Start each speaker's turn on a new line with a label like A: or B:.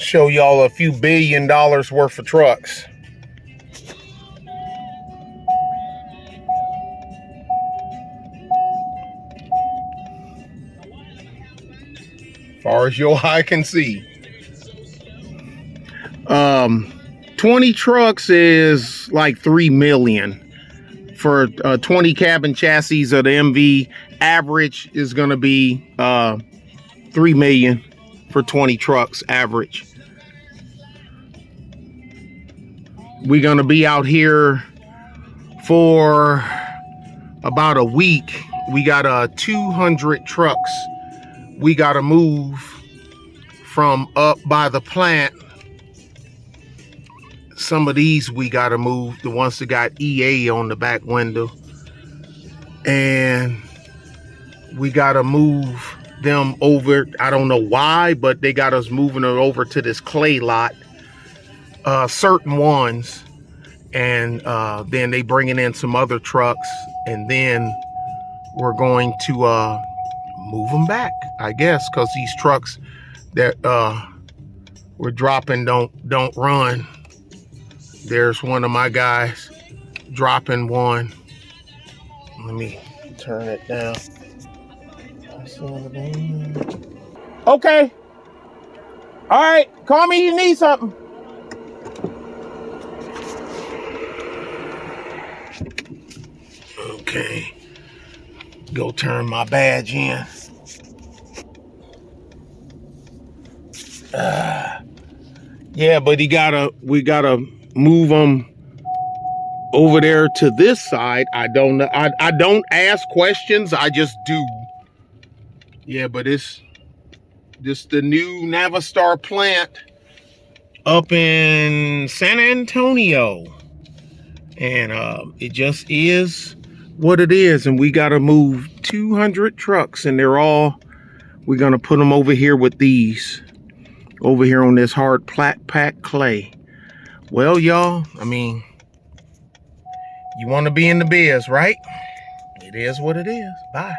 A: show y'all a few $1 billion worth of trucks. Far as your eye can see. 20 trucks is like 3 million. For 20 cabin chassis of the MV, average is gonna be 3 million for 20 trucks average. We're gonna be out here for about a week. We got 200 trucks we gotta move from up by the plant. Some of these we gotta move, the ones that got EA on the back window, and we gotta move them over. I don't know why, but they got us moving it over to this clay lot, certain ones, and then they bringing in some other trucks, and then we're going to move them back, I guess, because these trucks that we're dropping don't run. There's one of my guys dropping one. Let me turn it down. Okay. All right. Call me if you need something. Okay. Go turn my badge in. Yeah, but we gotta move them over there to this side. I don't know. I don't ask questions. I just do. Yeah, but it's just the new Navistar plant up in San Antonio, and it just is what it is. And we got to move 200 trucks, and we're gonna put them over here with these, over here on this hard pack clay. Well, y'all, I mean, you want to be in the biz, right? It is what it is. Bye.